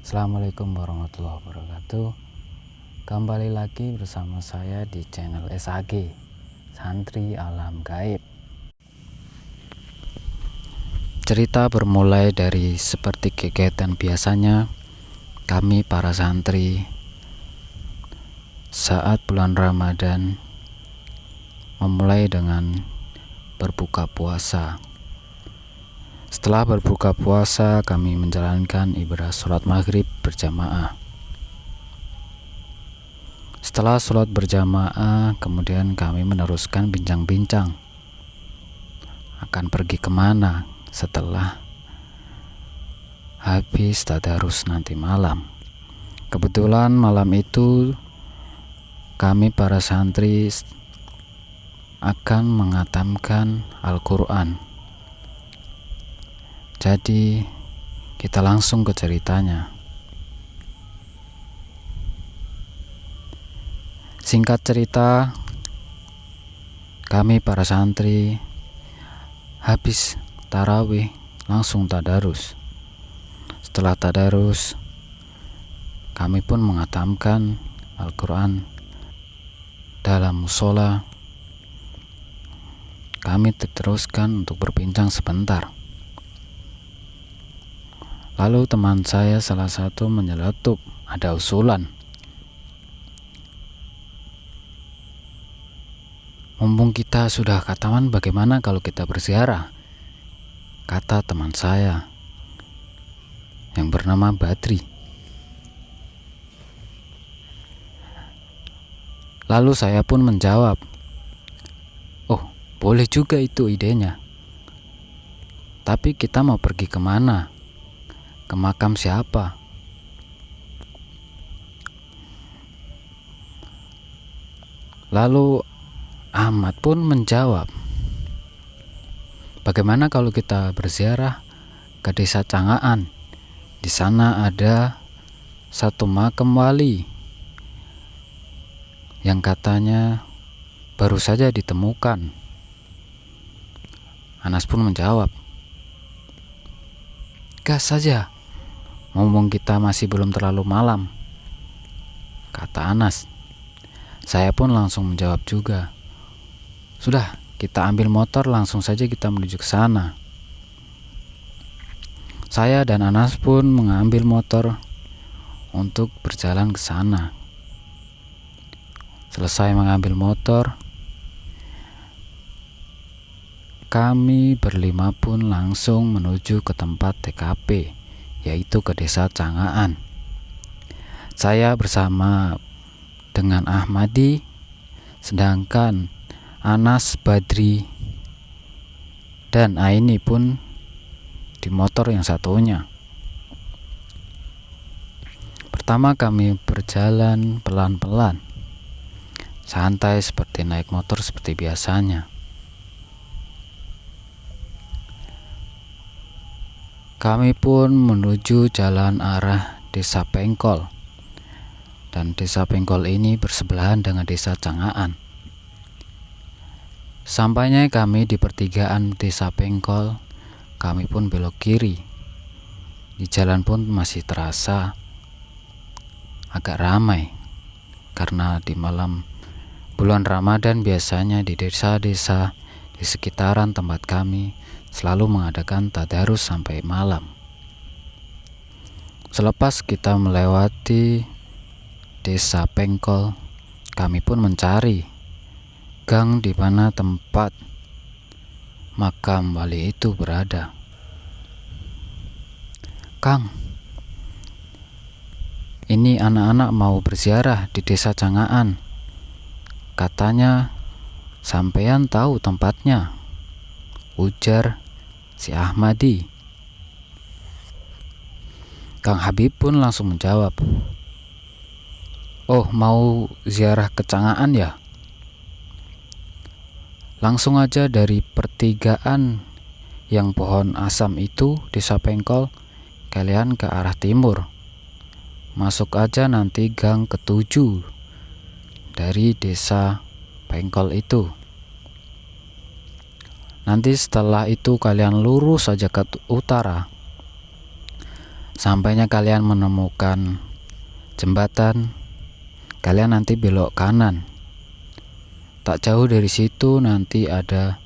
Assalamualaikum warahmatullahi wabarakatuh. Kembali lagi bersama saya di channel SAG Santri Alam Gaib. Cerita bermulai dari seperti kegiatan biasanya kami para santri saat bulan Ramadan memulai dengan berbuka puasa. Setelah berbuka puasa, kami menjalankan ibadah sholat maghrib berjamaah. Setelah sholat berjamaah, kemudian kami meneruskan bincang-bincang akan pergi kemana setelah habis tadarus nanti malam. Kebetulan malam itu kami para santri akan mengatamkan Al-Quran. Jadi kita langsung ke ceritanya. Singkat cerita, kami para santri habis tarawih langsung tadarus. Setelah tadarus, kami pun mengatamkan Al-Quran dalam musola. Kami teruskan untuk berbincang sebentar. Lalu teman saya salah satu menyeletup, ada usulan. Mumpung kita sudah khataman, bagaimana kalau kita berziarah? Kata teman saya yang bernama Badri. Lalu saya pun menjawab, oh boleh juga itu idenya. Tapi kita mau pergi kemana? Ke makam siapa? Lalu Ahmad pun menjawab, bagaimana kalau kita berziarah ke desa Cangaan? Di sana ada satu makam wali yang katanya baru saja ditemukan. Anas pun menjawab, gas saja, mumpung kita masih belum terlalu malam, kata Anas. Saya pun langsung menjawab juga, sudah, kita ambil motor, langsung saja kita menuju ke sana. Saya dan Anas pun mengambil motor untuk berjalan ke sana. Selesai mengambil motor, kami berlima pun langsung menuju ke tempat TKP, yaitu ke desa Cangaan. Saya bersama dengan Ahmadi, sedangkan Anas, Badri, dan Aini pun di motor yang satunya. Pertama kami berjalan pelan-pelan, santai seperti naik motor seperti biasanya. Kami pun menuju jalan arah desa Pengkol, dan desa Pengkol ini bersebelahan dengan desa Cangaan. Sampainya kami di pertigaan desa Pengkol, kami pun belok kiri. Di jalan pun masih terasa agak ramai, karena di malam bulan Ramadan biasanya di desa-desa di sekitaran tempat kami selalu mengadakan tadarus sampai malam. Selepas kita melewati desa Pengkol, kami pun mencari gang di mana tempat makam wali itu berada. Kang, ini anak-anak mau berziarah di desa Cangaan. Katanya sampean tahu tempatnya, ujar si Ahmadi. Kang Habib pun langsung menjawab, oh mau ziarah ke Cangaan ya? Langsung aja dari pertigaan yang pohon asam itu, desa Pengkol, kalian ke arah timur. Masuk aja nanti gang ke-7 dari desa Pengkol itu. Nanti setelah itu kalian lurus saja ke utara Sampainya kalian menemukan jembatan, kalian nanti belok kanan. Tak jauh dari situ nanti ada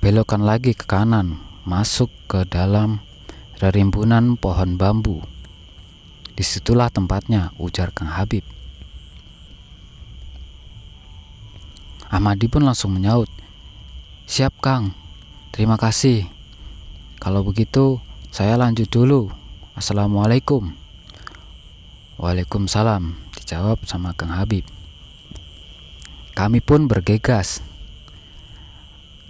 belokan lagi ke kanan, masuk ke dalam rimbunan pohon bambu. Disitulah tempatnya, ujar Kang Habib. Ahmadi pun langsung menyaut, "Siap Kang, terima kasih. Kalau begitu saya lanjut dulu. Assalamualaikum." "Waalaikumsalam," dijawab sama Kang Habib. Kami pun bergegas.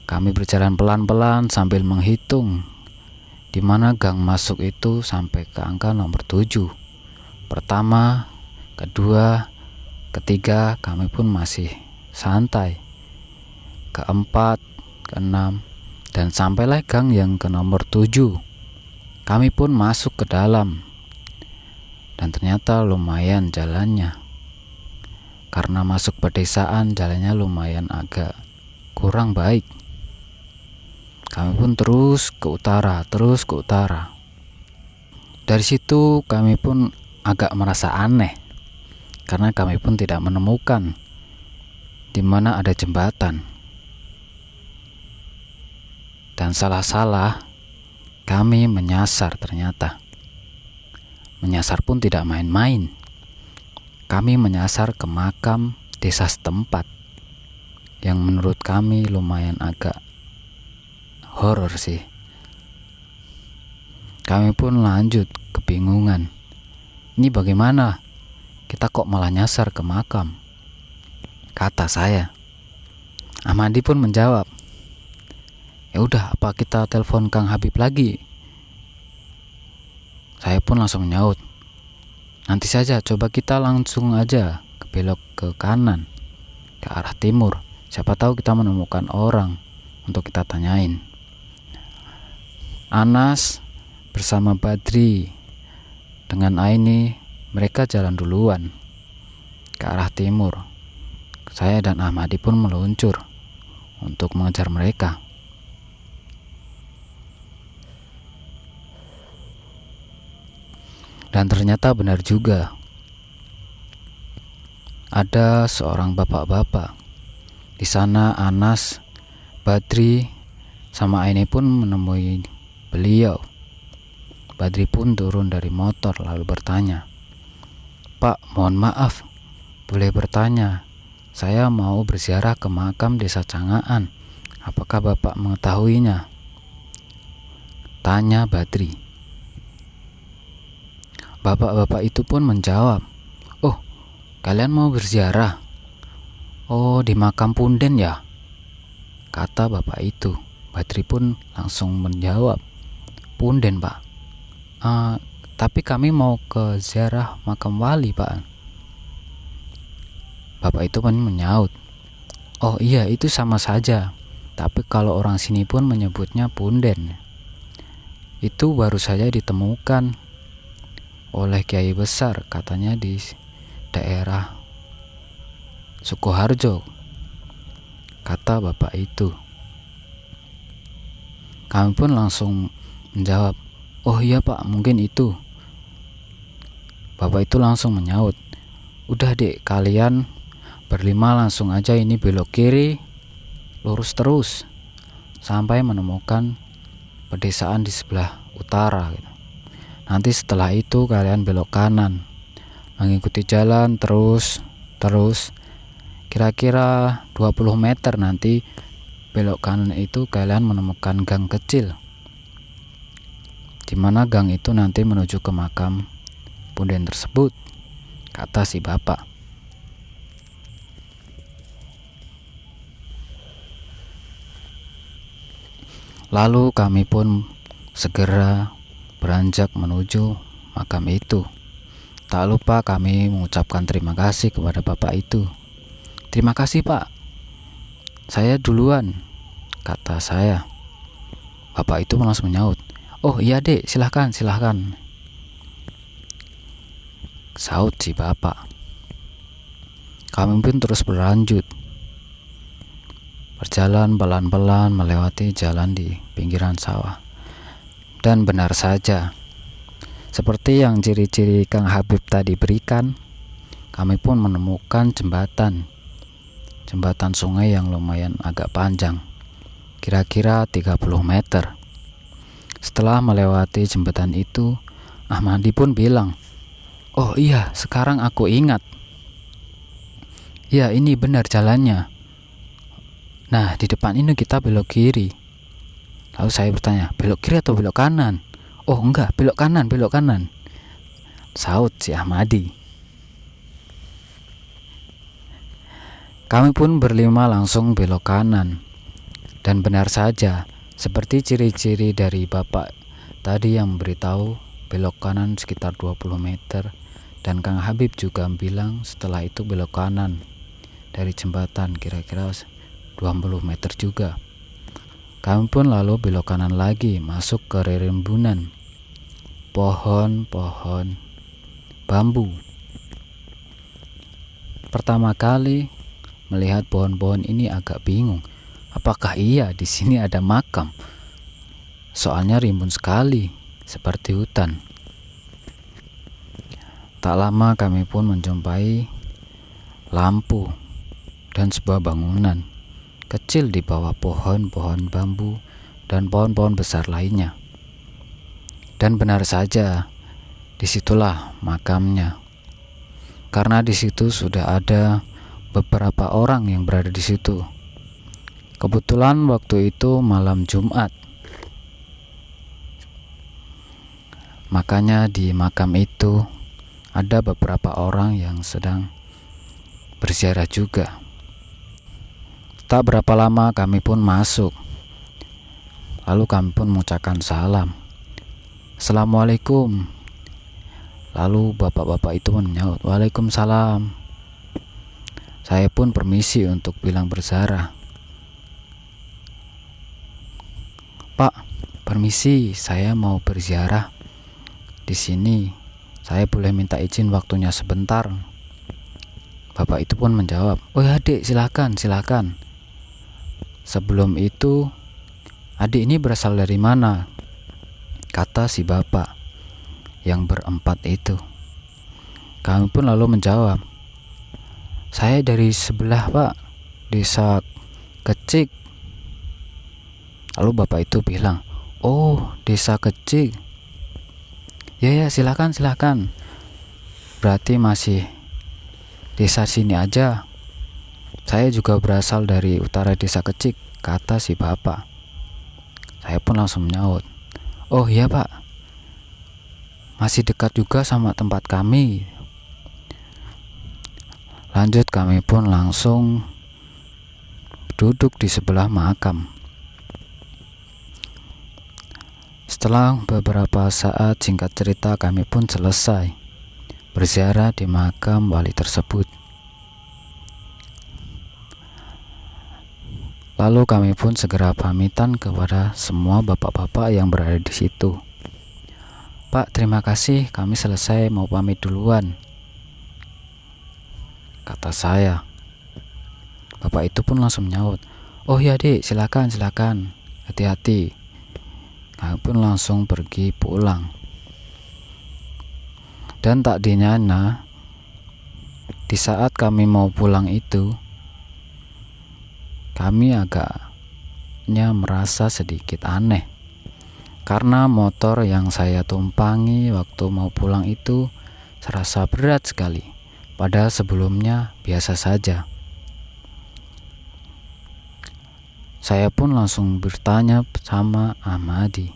Kami berjalan pelan-pelan sambil menghitung di mana gang masuk itu sampai ke angka nomor 7. Pertama, kedua, ketiga kami pun masih santai. Keempat, keenam, dan sampailah gang yang ke nomor 7. Kami pun masuk ke dalam. Dan ternyata lumayan jalannya. Karena masuk pedesaan, jalannya lumayan agak kurang baik. Kami pun terus ke utara. Dari situ kami pun agak merasa aneh, karena kami pun tidak menemukan di mana ada jembatan. Dan salah-salah kami menyasar ternyata. Menyasar pun tidak main-main. Kami menyasar ke makam desa setempat yang menurut kami lumayan agak horor sih. Kami pun lanjut kebingungan. Ini bagaimana? Kita kok malah nyasar ke makam? Kata saya. Ahmadi pun menjawab, "Ya udah, apa kita telepon Kang Habib lagi?" Saya pun langsung menyaut, "Nanti saja, coba kita langsung aja belok ke kanan, ke arah timur. Siapa tahu kita menemukan orang untuk kita tanyain." Anas bersama Badri dengan Aini, mereka jalan duluan ke arah timur. Saya dan Ahmadi pun meluncur untuk mengejar mereka. Dan ternyata benar juga, ada seorang bapak-bapak di sana. Anas, Badri, sama Aini pun menemui beliau. Badri pun turun dari motor lalu bertanya, "Pak, mohon maaf, boleh bertanya? Saya mau berziarah ke makam desa Cangaan. Apakah Bapak mengetahuinya?" Tanya Badri. Bapak-bapak itu pun menjawab, "Oh, kalian mau berziarah? Oh, di makam Punden ya?" Kata bapak itu. Badri pun langsung menjawab, "Punden, Pak. Tapi kami mau ke ziarah makam wali, Pak." Bapak itu pun menyaut, "Oh iya, itu sama saja. Tapi kalau orang sini pun menyebutnya Punden. Itu baru saja ditemukan oleh kiai besar, katanya di daerah Sukoharjo," kata bapak itu. Kami pun langsung menjawab, "Oh iya Pak, mungkin itu." Bapak itu langsung menyaut, "Udah dek, kalian berlima langsung aja ini belok kiri, lurus terus sampai menemukan pedesaan di sebelah utara gitu. Nanti setelah itu kalian belok kanan, mengikuti jalan terus kira-kira 20 meter nanti belok kanan itu kalian menemukan gang kecil, di mana gang itu nanti menuju ke makam Punden tersebut," kata si bapak. Lalu kami pun segera beranjak menuju makam itu. Tak lupa kami mengucapkan terima kasih kepada bapak itu. "Terima kasih Pak, saya duluan," kata saya. Bapak itu langsung menyaut, "Oh iya dek, silahkan. Saut si bapak. Kami pun terus berlanjut, berjalan pelan-pelan melewati jalan di pinggiran sawah. Dan benar saja, Seperti yang ciri-ciri Kang Habib tadi berikan, kami pun menemukan jembatan sungai yang lumayan agak panjang, kira-kira 30 meter. Setelah melewati jembatan itu, Ahmadi pun bilang, "Oh iya, sekarang aku ingat. Ya, ini benar jalannya. Nah, di depan ini kita belok kiri." Lalu saya bertanya, "Belok kiri atau belok kanan?" "Oh enggak, belok kanan, belok kanan," saut si Ahmadi. Kami pun berlima langsung belok kanan. Dan benar saja, seperti ciri-ciri dari bapak tadi yang memberitahu belok kanan sekitar 20 meter. Dan Kang Habib juga bilang setelah itu belok kanan dari jembatan kira-kira 20 meter juga. Kami pun lalu belok kanan lagi, masuk ke rimbunan pohon-pohon bambu. Pertama kali melihat pohon-pohon ini agak bingung. Apakah iya di sini ada makam? Soalnya rimbun sekali, seperti hutan. Tak lama kami pun menjumpai lampu dan sebuah bangunan kecil di bawah pohon-pohon bambu dan pohon-pohon besar lainnya. Dan benar saja, disitulah makamnya. Karena di situ sudah ada beberapa orang yang berada di situ. Kebetulan waktu itu malam Jumat. Makanya di makam itu ada beberapa orang yang sedang berziarah juga. Tak berapa lama kami pun masuk. Lalu kami pun mengucapkan salam. "Assalamualaikum." Lalu bapak-bapak itu menjawab, "Waalaikumsalam." Saya pun permisi untuk bilang berziarah. "Pak, permisi, saya mau berziarah di sini. Saya boleh minta izin waktunya sebentar?" Bapak itu pun menjawab, "Oh ya adik, silakan. Sebelum itu, adik ini berasal dari mana?" kata si bapak yang berempat itu. Kami pun lalu menjawab, "Saya dari sebelah Pak, desa Kecik." Lalu bapak itu bilang, "Oh, desa Kecik. Ya, silakan. Berarti masih desa sini aja. Saya juga berasal dari utara desa Kecik," kata si bapak. Saya pun langsung menyaut, "Oh iya Pak, masih dekat juga sama tempat kami." Lanjut kami pun langsung duduk di sebelah makam. Setelah beberapa saat, singkat cerita, kami pun selesai berziarah di makam wali tersebut. Lalu kami pun segera pamitan kepada semua bapak-bapak yang berada di situ. "Pak, terima kasih, kami selesai, mau pamit duluan," kata saya. Bapak itu pun langsung menyaut, "Oh ya Dek, silakan. Hati-hati." Kami pun langsung pergi pulang. Dan tak dinyana, di saat kami mau pulang itu, kami agaknya merasa sedikit aneh. Karena motor yang saya tumpangi waktu mau pulang itu serasa berat sekali. Padahal sebelumnya biasa saja. Saya pun langsung bertanya sama Ahmadi,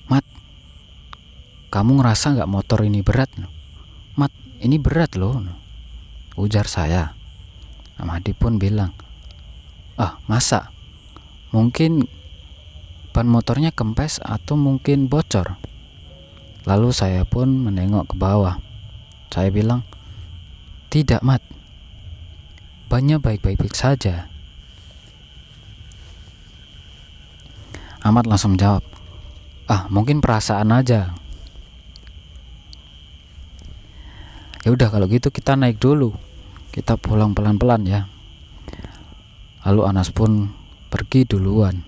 "Mat, kamu ngerasa gak motor ini berat?" "Mat, ini berat loh," ujar saya. Ahmadi pun bilang, "Ah, masa? Mungkin ban motornya kempes atau mungkin bocor." Lalu saya pun menengok ke bawah. Saya bilang, "Tidak Mat, bannya baik-baik saja." Ahmad langsung menjawab, "Ah, mungkin perasaan aja." "Ya udah kalau gitu kita naik dulu. Kita pulang pelan-pelan ya." Lalu Anas pun pergi duluan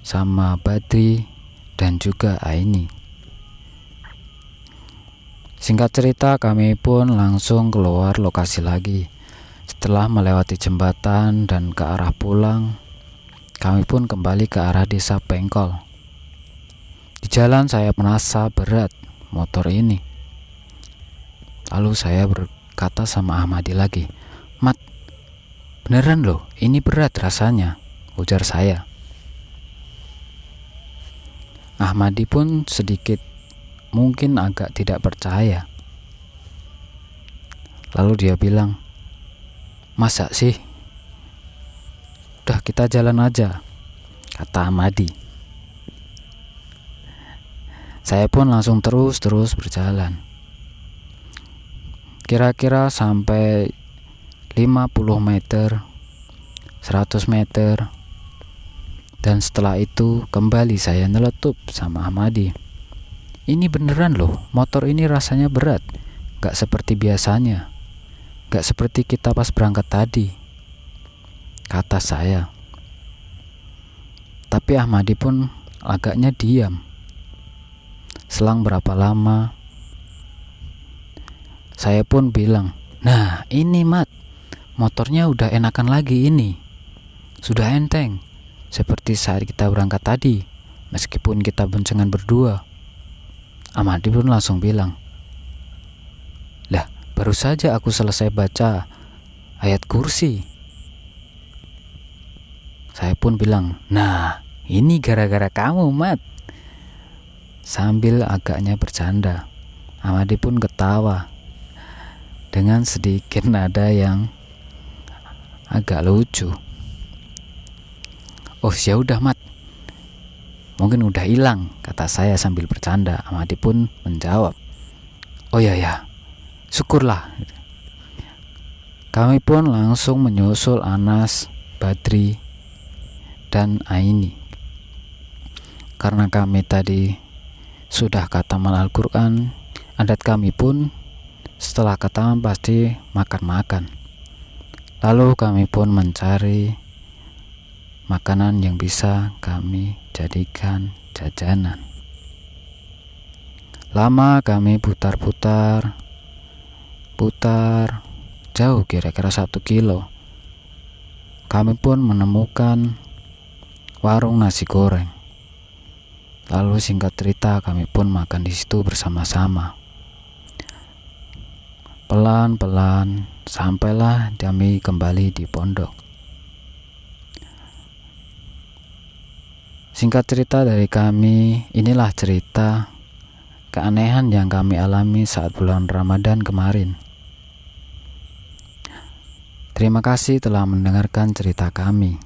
sama Badri dan juga Aini. Singkat cerita, kami pun langsung keluar lokasi lagi. Setelah melewati jembatan dan ke arah pulang, kami pun kembali ke arah desa Pengkol. Di jalan saya merasa berat motor ini. Lalu saya berkata sama Ahmadi lagi, "Mat, beneran loh, ini berat rasanya," ujar saya. Ahmadi pun sedikit mungkin agak tidak percaya. Lalu dia bilang, "Masa sih? Udah kita jalan aja," kata Ahmadi. Saya pun langsung terus berjalan. Kira-kira sampai 50 meter, 100 meter. Dan setelah itu kembali saya nyeletup sama Ahmadi. "Ini beneran loh, motor ini rasanya berat. Gak seperti biasanya. Gak seperti kita pas berangkat tadi," kata saya. Tapi Ahmadi pun agaknya diam. Selang berapa lama, saya pun bilang, "Nah ini Mat, motornya udah enakan lagi ini. Sudah enteng. Seperti saat kita berangkat tadi, meskipun kita boncengan berdua." Ahmadi pun langsung bilang, "Lah, baru saja aku selesai baca ayat kursi." Saya pun bilang, "Nah, ini gara-gara kamu, Mat," sambil agaknya bercanda. Ahmadi pun ketawa dengan sedikit nada yang agak lucu. "Oh ya udah Mat, mungkin udah hilang," kata saya sambil bercanda. Ahmadi pun menjawab, "Oh ya, syukurlah." Kami pun langsung menyusul Anas, Badri, dan Aini. Karena kami tadi sudah khataman Al-Quran, adat kami pun setelah khataman pasti makan-makan. Lalu kami pun mencari makanan yang bisa kami jadikan jajanan. Lama kami putar jauh, kira-kira 1 kilo. Kami pun menemukan warung nasi goreng. Lalu singkat cerita kami pun makan di situ bersama-sama. Pelan-pelan sampailah kami kembali di pondok. Singkat cerita dari kami, inilah cerita keanehan yang kami alami saat bulan Ramadan kemarin. Terima kasih telah mendengarkan cerita kami.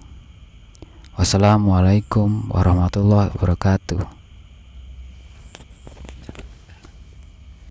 Wassalamualaikum warahmatullahi wabarakatuh.